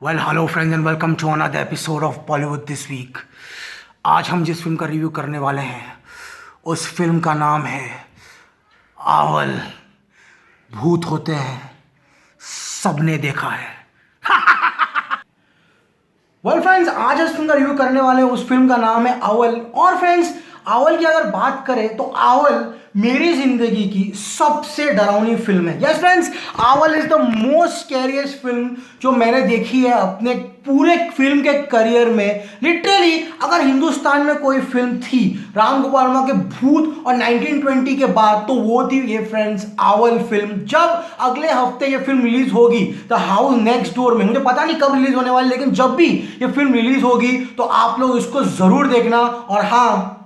Well hello friends and welcome to another episode of Bollywood this week. आज हम जिस film का रिव्यू करने वाले हैं उस फिल्म का नाम है आवल। भूत होते हैं, सबने देखा है। वेल फ्रेंड्स, आज इस फिल्म का रिव्यू करने वाले हैं उस फिल्म का नाम है आवल। और फ्रेंड्स, आवल की अगर बात करें तो आवल मेरी जिंदगी की सबसे डरावनी फिल्म है। यस फ्रेंड्स, आवल is the most scariest film जो मैंने देखी है अपने पूरे फिल्म के करियर में। लिटरली अगर हिंदुस्तान में कोई फिल्म थी राम गोपाल वर्मा के भूत और 1920 के बाद तो वो थी ये फ्रेंड्स आवल फिल्म। जब अगले हफ्ते ये फिल्म रिलीज होगी द हाउस नेक्स्ट डोर में, मुझे पता नहीं कब रिलीज होने वाली, लेकिन जब भी ये फिल्म रिलीज होगी तो आप लोग इसको जरूर देखना। और हाँ,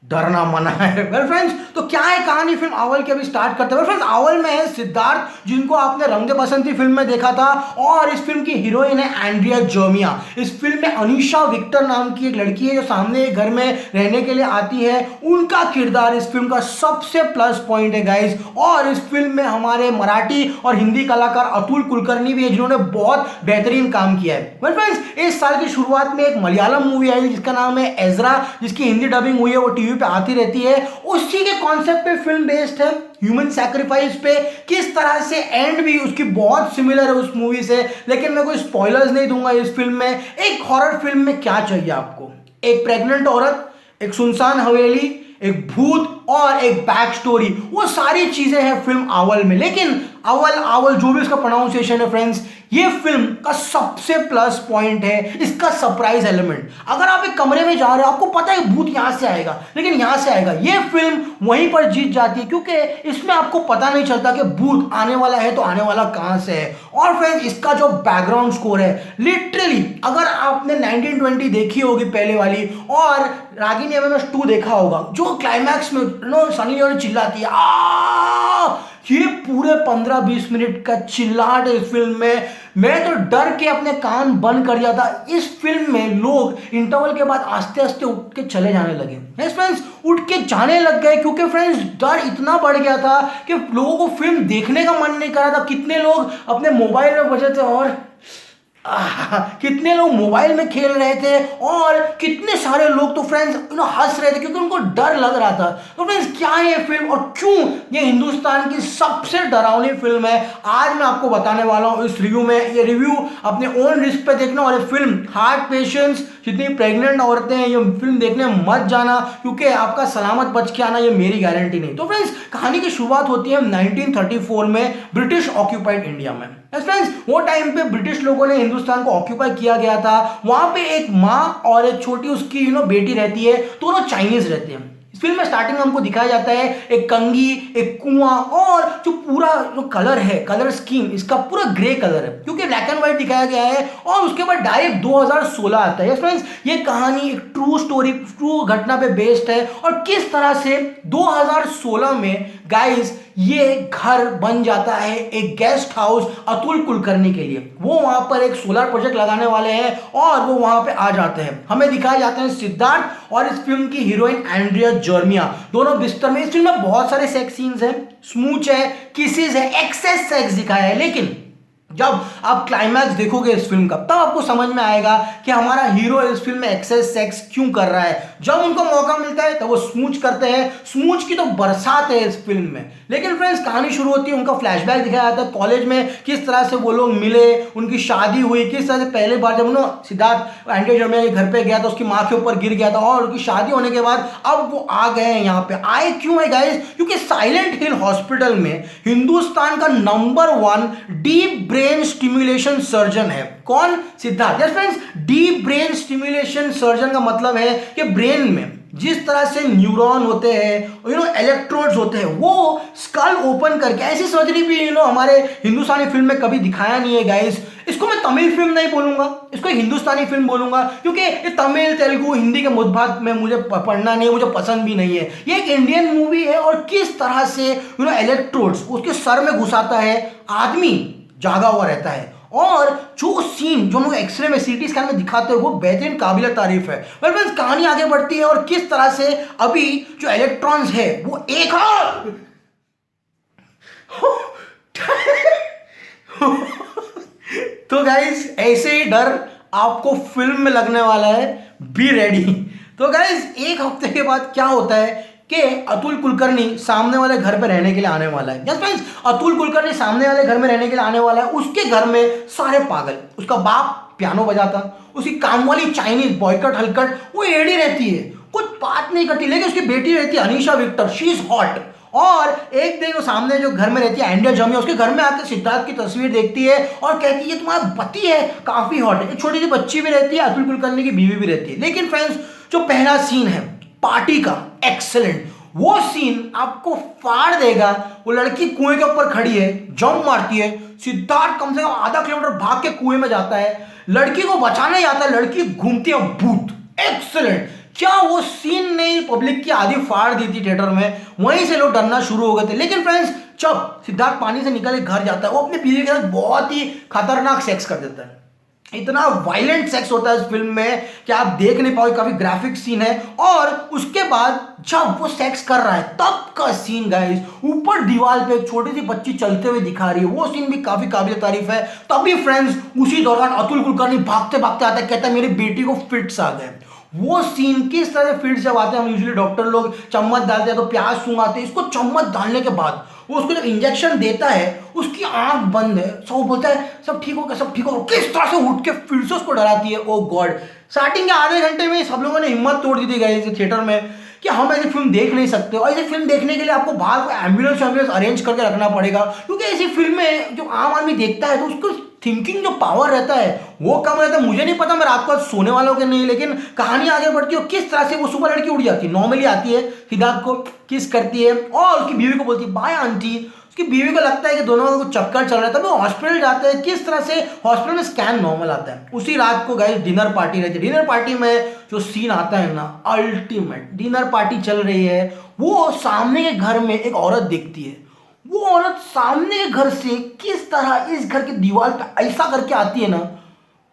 डरना मना है। वेल फ्रेंड्स, तो क्या है कहानी फिल्म आवल की, अभी स्टार्ट करते हैं। वेल फ्रेंड्स, आवल में है सिद्धार्थ, जिनको आपने रंग दे बसंती फिल्म में देखा था, और इस फिल्म की हीरोइन है एंड्रिया जर्मिया। इस फिल्म में अनीशा विक्टर नाम की एक लड़की है जो सामने एक घर में रहने के लिए आती है। उनका किरदार इस फिल्म का सबसे प्लस पॉइंट है गाइस। और इस फिल्म में हमारे मराठी और हिंदी कलाकार अतुल कुलकर्णी भी है जिन्होंने बहुत बेहतरीन काम किया है। वेल फ्रेंड्स, इस साल की शुरुआत में एक मलयालम मूवी आई जिसका नाम है एजरा, जिसकी हिंदी डबिंग हुई है, वो टीवी पे आती रहती है। उसी के कॉन्सेप्ट पे फिल्म बेस्ड है, ह्यूमन सैक्रिफाइस पे। किस तरह से एंड भी उसकी बहुत सिमिलर है उस मूवी से, लेकिन मैं कोई स्पॉयलर्स नहीं दूंगा इस फिल्म में। एक हॉरर फिल्म में क्या चाहिए आपको? एक प्रेग्नेंट औरत, एक सुनसान हवेली, एक भूत और एक बैक स्टोरी, वो सारी चीजें हैं फिल्म आवल में। लेकिन आवल जो भी इसका प्रोनाउंसिएशन है फ्रेंड्स, ये फिल्म का सबसे प्लस पॉइंट है इसका सरप्राइज एलिमेंट। अगर आप एक कमरे में जा रहे हो, आपको पता है भूत यहां से आएगा लेकिन यहां से आएगा, ये फिल्म वहीं पर जीत जाती है क्योंकि इसमें आपको पता नहीं चलता कि भूत आने वाला है तो आने वाला कहां से है। और फ्रेंड्स, इसका जो बैकग्राउंड स्कोर है, लिटरली अगर आपने 1920 देखी होगी पहले वाली और रागिनी एमएमएस 2 देखा होगा, जो क्लाइमैक्स में सनी लियोनी चिल्लाती है ये पूरे 15-20 मिनट का चिल्लाहट इस फिल्म में, मैं तो डर के अपने कान बंद कर दिया था। इस फिल्म में लोग इंटरवल के बाद आस्ते आस्ते उठ के चले जाने लगे। यस फ्रेंड्स, उठ के जाने लग गए क्योंकि फ्रेंड्स डर इतना बढ़ गया था कि लोगों को फिल्म देखने का मन नहीं कर रहा था। कितने लोग अपने मोबाइल में बजे थे और कितने लोग मोबाइल में खेल रहे थे और कितने सारे लोग तो फ्रेंड्स हंस रहे थे क्योंकि उनको डर लग रहा था। तो फ्रेंड्स, क्या है ये फिल्म और क्यों ये हिंदुस्तान की सबसे डरावनी फिल्म है, आज मैं आपको बताने वाला हूं इस रिव्यू में। ये रिव्यू अपने ओन रिस्क पे देखना। और ये फिल्म हार्ट पेशेंट्स, जितनी प्रेग्नेंट औरतें हैं, ये फिल्म देखने मत जाना क्योंकि आपका सलामत बच के आना ये मेरी गारंटी नहीं। तो फ्रेंड्स, कहानी की शुरुआत होती है 1934 में ब्रिटिश ऑक्यूपाइड इंडिया में। फ्रेंड्स, वो टाइम पे ब्रिटिश लोगों ने हिंदुस्तान को ऑक्यूपाई किया गया था। वहां पे एक माँ और एक छोटी उसकी बेटी रहती है, दोनों चाइनीज रहते हैं। इस फिल्म में स्टार्टिंग में हमको दिखाया जाता है एक कंगी, एक कुआं, और जो पूरा जो कलर है, कलर स्कीम इसका पूरा ग्रे कलर है क्योंकि ब्लैक एंड व्हाइट दिखाया गया है। और उसके बाद डायरेक्ट 2016 आता है। फ्रेंड्स, ये कहानी एक ट्रू स्टोरी, ट्रू घटना पे बेस्ड है। और किस तरह से 2016 में गाइस ये घर बन जाता है एक गेस्ट हाउस अतुल कुलकर्णी के लिए। वो वहां पर एक सोलर प्रोजेक्ट लगाने वाले हैं और वो वहां पे आ जाते हैं। हमें दिखाए जाते हैं सिद्धार्थ और इस फिल्म की हीरोइन एंड्रिया जर्मिया, दोनों बिस्तर में। इस फिल्म में बहुत सारे सेक्स सीन्स हैं, स्मूच है, किसेस है, एक्सेस सेक्स दिखाया है। लेकिन जब आप क्लाइमैक्स देखोगे इस फिल्म का, तब आपको समझ में आएगा कि हमारा हीरो इस फिल्म में एक्सेस सेक्स क्यों कर रहा है। जब उनको मौका मिलता है तो वो स्मूच करते हैं, स्मूच की तो बरसात है इस फिल्म में। लेकिन फ्रेंड्स, कहानी शुरू होती है, उनका फ्लैशबैक दिखाया जाता है कॉलेज में, किस तरह से वो लोग मिले, उनकी शादी हुई, किस तरह से पहले बार जब सिद्धार्थ एंड्रिया जर्मिया के घर पे गया था, उसकी माँ के ऊपर गिर गया था, और उनकी शादी होने के बाद अब वो आ गए हैं यहाँ पे। आए क्यों है गाइस? क्योंकि साइलेंट हिल हॉस्पिटल में हिंदुस्तान का number 1 deep brain stimulation surgeon है। कौन? Siddharth. Yes friends, deep brain stimulation surgeon का मतलब है कि ब्रेन में जिस तरह से न्यूरॉन होते हैं, इलेक्ट्रोड्स होते हैं, वो स्कल ओपन करके, ऐसी सर्जरी भी हमारे हिंदुस्तानी फिल्म में कभी दिखाया नहीं है गाइस। इसको मैं तमिल फिल्म नहीं बोलूंगा, इसको हिंदुस्तानी फिल्म बोलूंगा क्योंकि ये तमिल, तेलुगु, हिंदी के मुद्भात में मुझे पढ़ना नहीं है, मुझे पसंद भी नहीं है। ये एक इंडियन मूवी है और किस तरह से इलेक्ट्रोड्स उसके सर में घुसाता है, आदमी जागा हुआ रहता है। और जो सीन जो लोग एक्सरे में, सीटी स्कैन में दिखाते हैं, वो बेहतरीन काबिल तारीफ है। वेल फ्रेंड्स, कहानी आगे बढ़ती है और किस तरह से अभी जो इलेक्ट्रॉन्स है वो एक तो गाइज ऐसे ही डर आपको फिल्म में लगने वाला है, बी रेडी। तो गाइज एक हफ्ते के बाद क्या होता है कि अतुल कुलकर्णी सामने वाले घर पे रहने के लिए आने वाला है। यस फ्रेंड्स, अतुल कुलकर्णी सामने वाले घर में रहने के लिए आने वाला है। उसके घर में सारे पागल, उसका बाप पियानो बजाता, उसकी काम वाली चाइनीज बॉयकट हलकट वो एड़ी रहती है, कुछ बात नहीं करती, लेकिन उसकी बेटी रहती है Anisha Victor, she is hot. और एक दिन वो सामने जो घर में रहती है एंडिया जमी, उसके घर में आकर सिद्धार्थ की तस्वीर देखती है और कहती है तुम्हारा पति है, काफी हॉट है। एक छोटी सी बच्ची भी रहती है, अतुल कुलकर्णी की बीवी भी रहती है। लेकिन फ्रेंड्स जो पहला सीन है पार्टी का, एक्सेलेंट, वो सीन आपको फाड़ देगा। वो लड़की कुएं के ऊपर खड़ी है, जंप मारती है, सिद्धार्थ कम से कम आधा किलोमीटर भाग के कुएं में जाता है, लड़की को बचाने जाता है, लड़की घूमती है भूत। एक्सेलेंट। क्या वो सीन ने पब्लिक की आधी फाड़ दी थी थिएटर में, वहीं से लोग डरना शुरू हो गए थे। लेकिन फ्रेंड्स जब सिद्धार्थ पानी से निकल के घर जाता है, वो अपनी बीवी के साथ बहुत ही खतरनाक सेक्स कर देता है। इतना वायलेंट सेक्स होता है इस फिल्म में कि आप देख नहीं पाओगे, काफी ग्राफिक सीन है। और उसके बाद जब वो सेक्स कर रहा है तब का सीन गाइस, ऊपर दीवार पे एक छोटी सी बच्ची चलते हुए दिखा रही है, वो सीन भी काफी काबिल तारीफ है। तभी फ्रेंड्स उसी दौरान अतुल कुलकर्णी भागते भागते आता है, कहता है मेरी बेटी को फिट्स आ गए। वो सीन किस तरह से फिट्स जब आते हैं, हम यूजुअली डॉक्टर लोग चम्मच डालते हैं तो प्याज सूंघाते हैं, इसको चम्मच डालने के बाद वो उसको जब इंजेक्शन देता है उसकी आंख बंद है, सब बोलता है सब ठीक होगा सब ठीक होगा, किस तरह से उठ के फिर से उसको डराती है। ओ गॉड, स्टार्टिंग के आधे घंटे में सब लोगों ने हिम्मत तोड़ दी थी गाइस थिएटर में कि हम ऐसी फिल्म देख नहीं सकते, और ऐसी फिल्म देखने के लिए आपको बाहर एम्बुलेंस अरेंज करके रखना पड़ेगा, क्योंकि ऐसी फिल्में जो आम आदमी देखता है तो उसको थिंकिंग जो पावर रहता है वो कम रहता है। मुझे नहीं पता मैं रात को सोने वालों के नहीं, लेकिन कहानी आगे बढ़ती है और किस तरह से वो सुबह लड़की उठ जाती है, नॉर्मली आती है, सिद्धार्थ को किस करती है और उसकी बीवी को बोलती है बाय आंटी। उसकी बीवी को लगता है कि दोनों को चक्कर चल रहा है, तब वो हॉस्पिटल जाते हैं, किस तरह से हॉस्पिटल में स्कैन नॉर्मल आता है। उसी रात को गाइस डिनर पार्टी रहती है। डिनर पार्टी में जो सीन आता है ना, अल्टीमेट। डिनर पार्टी चल रही है, वो सामने के घर में एक औरत देखती है, वो औरत सामने के घर से किस तरह इस घर की दीवार पे ऐसा करके आती है ना,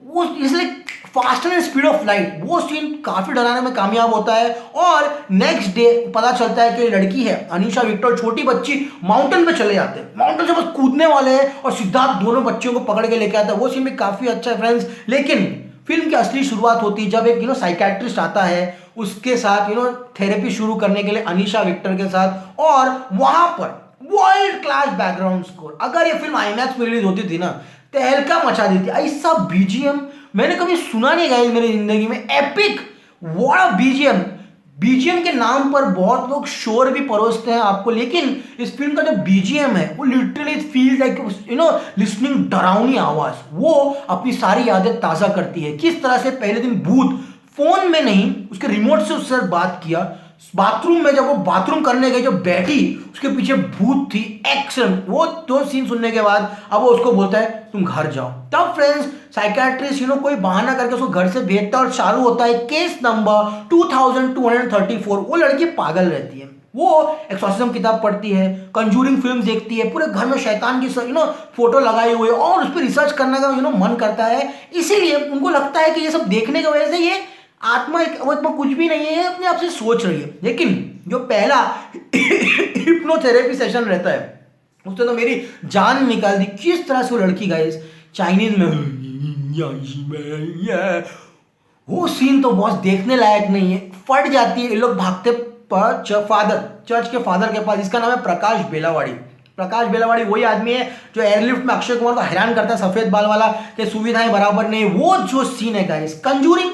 वो इसलिए faster and speed of light, वो सीन काफी डराने में कामयाब होता है। और नेक्स्ट डे पता चलता है कि लड़की है अनीशा विक्टर, छोटी बच्ची, माउंटेन पे चले जाते हैं, माउंटेन से बस कूदने वाले हैं और सिद्धार्थ दोनों बच्चियों को पकड़ के लेके आता है। वो सीन भी काफी अच्छा है फ्रेंड्स। लेकिन फिल्म की असली शुरुआत होती है जब एक साइकेट्रिस्ट आता है, उसके साथ थेरेपी शुरू करने के लिए अनीशा विक्टर के साथ, और वहां पर वर्ल्ड क्लास बैकग्राउंड स्कोर। अगर ये फिल्म आईमैक्स में रिलीज होती थी ना, तहलका मचा देती। ऐसा बीजीएम मैंने कभी सुना नहीं गाइस मेरी जिंदगी में। Epic, what BGM. बीजीएम के नाम पर बहुत लोग शोर भी परोसते हैं आपको, लेकिन इस फिल्म का जो बीजीएम है वो लिटरली फील्स लाइक लिसनिंग डरावनी आवाज, वो अपनी सारी यादें ताजा करती है। किस तरह से पहले दिन भूत फोन में नहीं, उसके रिमोट से उससे बात किया, बाथरूम में जब वो बाथरूम करने गई, जो बैठी उसके पीछे भूत थी। एक्शन। वो दो सीन सुनने के बाद अब वो उसको बोलता है तुम घर जाओ। तब फ्रेंड्स साइकेट्रिस्ट कोई बहाना करके उसको घर से भेजता है और चालू होता है केस नंबर 2234। वो लड़की पागल रहती है, वो एक्सॉर्सिज्म किताब पढ़ती है, कंजूरिंग फिल्म देखती है, पूरे घर में शैतान की फोटो लगाई हुई है और उस पर रिसर्च करने का मन करता है। इसीलिए उनको लगता है कि ये सब देखने की वजह से ये आत्मा कुछ भी नहीं है, अपने आप से सोच रही है। लेकिन जो पहला हिप्नोथेरेपी सेशन रहता है उसने तो मेरी जान निकाल दी। किस तरह से वो लड़की गाइस चाइनीज में, वो सीन तो बहुत देखने लायक नहीं है, फट जाती है। ये लोग भागते चर्च के फादर के पास, जिसका नाम है प्रकाश बेलावाड़ी। प्रकाश बेलावाड़ी वही आदमी है जो एयरलिफ्ट में अक्षय कुमार को हैरान करता है, सफेद बाल वाला, कि सुविधाएं बराबर नहीं। वो जो सीन है गाइस, कंजूरिंग,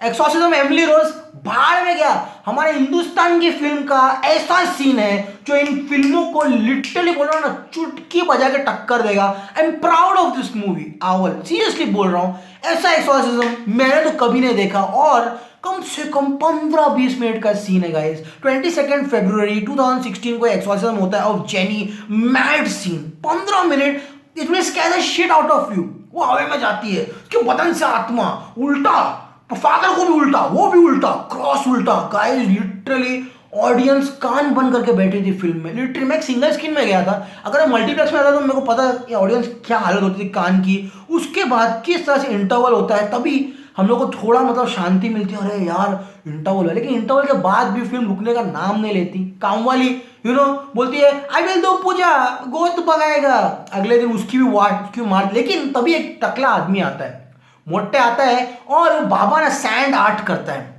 एक्सॉर्सिज्म, एमिली रोज, भाड़ में गया। हमारे हिंदुस्तान की फिल्म का ऐसा सीन है जो इन फिल्मों को लिटरली बोल रहा हूं ना, चुटकी बजा के टक्कर देगा। I am proud of this movie आवल, सीरियसली बोल रहा हूं। ऐसा एक्सॉर्सिज्म मैंने तो कभी नहीं देखा। और कम से कम 15-20 मिनट का सीन है गाइस। 22 फरवरी 2016 को एक्सॉर्सिज्म होता है of Jenny, mad scene, 15 minute, it will scare the shit out of you. वो हवा में जाती है, उसके बदन से आत्मा उल्टा, फादर को भी उल्टा, वो भी उल्टा, क्रॉस उल्टा। गाइस लिटरली ऑडियंस कान बंद करके बैठी थी फिल्म में। लिटरली मैं एक सिंगल स्क्रीन में गया था, अगर मैं मल्टीप्लेक्स में आता तो मेरे को पता है ऑडियंस क्या हालत होती थी कान की। उसके बाद किस तरह से इंटरवल होता है, तभी हम लोग को थोड़ा मतलब शांति मिलती है, अरे यार इंटरवल है, लेकिन इंटरवल के बाद भी फिल्म रुकने का नाम नहीं लेती। काम वाली बोलती है आई विल दो पूजा, गोश्त पकाएगा, अगले दिन उसकी भी वाट उसकी मार। लेकिन तभी एक टकला आदमी आता है, मोटे आता है, और वो बाबा ना सैंड आर्ट करता है।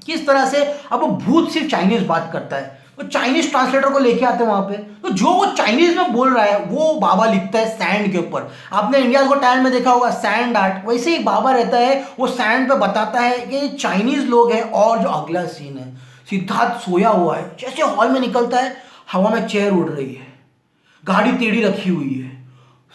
किस तरह से? अब वो भूत सिर्फ चाइनीज बात करता है, तो चाइनीज ट्रांसलेटर को लेके आते हैं वहां पे, तो जो वो चाइनीज में बोल रहा है वो बाबा लिखता है सैंड के ऊपर। आपने इंडिया को टैलेंट में देखा होगा सैंड आर्ट, वैसे ही बाबा रहता है, वो सैंड पे बताता है कि चाइनीज लोग हैं। और जो अगला सीन है, सिद्धार्थ सोया हुआ है, जैसे हॉल में निकलता है हवा में चेयर उड़ रही है, गाड़ी टेढ़ी रखी हुई है,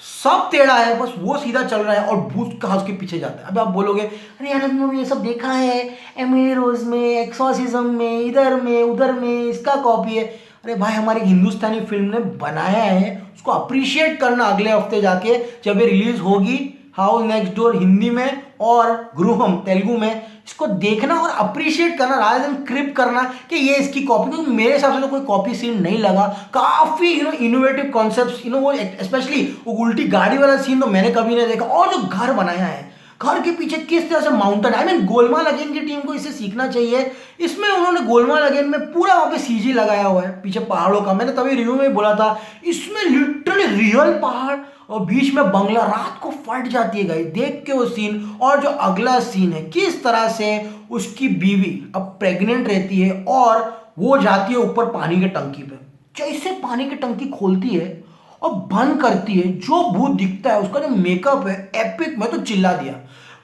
सब टेढ़ा है, बस वो सीधा चल रहा है और भूत कहाँ उसके पीछे जाता है। अब आप बोलोगे अरे यार हमने ये सब देखा है एमिली रोज में, एक्सॉर्सिज्म में, इधर में उधर में, इसका कॉपी है। अरे भाई हमारी हिंदुस्तानी फिल्म ने बनाया है, उसको अप्रिशिएट करना अगले हफ्ते जाके जब ये रिलीज होगी, हाउस नेक्स्ट डोर हिंदी में और गृहम तेलुगु में, इसको देखना और अप्रिशिएट करना रादर देन क्रिप करना कि ये इसकी कॉपी। क्योंकि मेरे हिसाब से तो कोई कॉपी सीन नहीं लगा, काफी इनोवेटिव कॉन्सेप्ट्स, वो स्पेशली वो उल्टी गाड़ी वाला सीन तो मैंने कभी नहीं देखा। और जो घर बनाया है, घर के पीछे किस तरह से mountain, I mean Golmaal again की टीम को इससे सीखना चाहिए। इसमें उन्होंने गोलमाल अगेन में पूरा वहां पे सीजी लगाया हुआ है पीछे पहाड़ों का। मैंने तभी रिव्यू में बोला था इसमें लिटरली रियल पहाड़ और बीच में बंगला, रात को फट जाती है गाइस देख के वो सीन। और जो अगला सीन है, किस तरह से उसकी बीवी अब प्रेग्नेंट रहती है और वो जाती है ऊपर पानी के टंकी पे, जैसे पानी की टंकी खोलती है और बंद करती है, जो भूत दिखता है उसका जो मेकअप है एपिक। मैं तो चिल्ला दिया,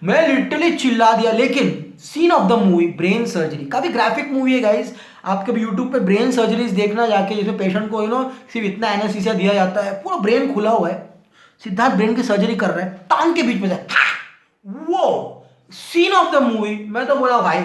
मैं लिटरली चिल्ला दिया। लेकिन scene of the movie brain surgery, काफी ग्राफिक मूवी है गाइस। आप कभी यूट्यूब पे ब्रेन सर्जरीज देखना जाके, जिसमें पेशेंट को सिर्फ इतना एनेस्थीसिया दिया जाता है, पूरा ब्रेन खुला हुआ है, सिद्धार्थ ब्रेन की सर्जरी कर रहे हैं टांग के बीच में से, वो सीन ऑफ द मूवी। मैं तो बोला भाई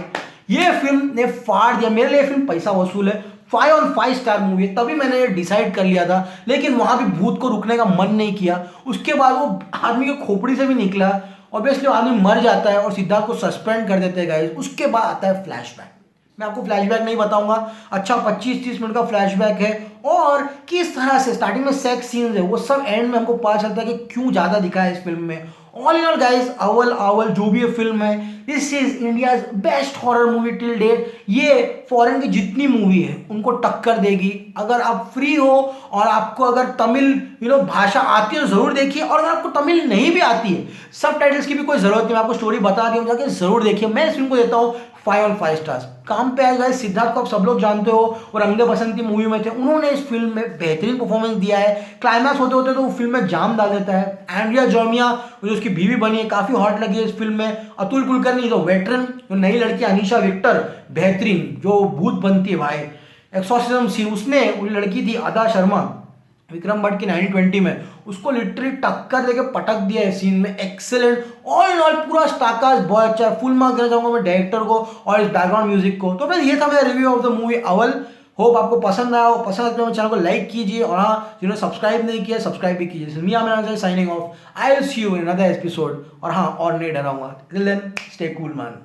ये फिल्म ने फाड़ दिया, मेरे लिए फिल्म पैसा वसूल है, 5 on 5 स्टार मूवी है। तभी मैंने ये डिसाइड कर लिया था, लेकिन वहां भी भूत को रुकने का मन नहीं किया। उसके बाद वो आदमी के खोपड़ी से भी निकला, ऑब्वियसली आदमी मर जाता है और सिद्धार्थ को सस्पेंड कर देते हैं गाइस। उसके बाद आता है फ्लैशबैक। मैं आपको फ्लैशबैक नहीं बताऊंगा, अच्छा 25-30 मिनट का फ्लैशबैक है। और किस तरह से स्टार्टिंग में सेक्स सीन्स है, वो सब एंड में हमको पता चलता है कि क्यों ज्यादा दिखा है इस फिल्म में। ऑल इन ऑल गाइस, अवल जो भी ये फिल्म है, this is India's best horror movie till date. ये फॉरेन की जितनी मूवी है उनको टक्कर देगी। अगर आप फ्री हो और आपको अगर तमिल भाषा आती है तो जरूर देखिए, और अगर आपको तमिल नहीं भी आती है, सब टाइटल्स की भी कोई जरूरत नहीं, मैं आपको स्टोरी बता दी हूँ, जाके जरूर देखिए। मैं इस फिल्म को देता हूँ 5 on 5 स्टार्स। काम पे आएगा सिद्धार्थ को आप सब लोग जानते हो, और रंग दे बसंती मूवी में थे, उन्होंने इस फिल्म में बेहतरीन परफॉर्मेंस दिया है। क्लाइमैक्स होते होते तो वो फिल्म में जाम डाल देता है। एंड्रिया जॉर्मिया जो उसकी बीवी बनी है, काफी हॉट लगी है इस फिल्म में। अतुल कुलकर्णी जो वेटरन, जो नई लड़की अनीशा विक्टर बेहतरीन जो भूत बनती है भाई, एक्सॉर्सिज्म सीन, उसने वो लड़की थी अदा शर्मा विक्रम भट्ट की 1920 में, उसको लिटरली टक्कर देके पटक दिया है सीन में, एक्सेलेंट। ऑल इन ऑल पूरा स्टारकास्ट बहुत अच्छा है। फुल मार्क्स देना चाहूंगा मैं डायरेक्टर को और इस बैकग्राउंड म्यूजिक को। तो फ्रेंड्स ये था मेरा review of the movie aval. Hope आपको पसंद आया हो, पसंद आया तो मेरे चैनल को लाइक कीजिए, और हाँ जिन्होंने सब्सक्राइब नहीं किया सब्सक्राइब भी कीजिए। मियां मेरा signing off, I will see you in another episode. और हाँ और नहीं डराऊंगा, till then stay cool man.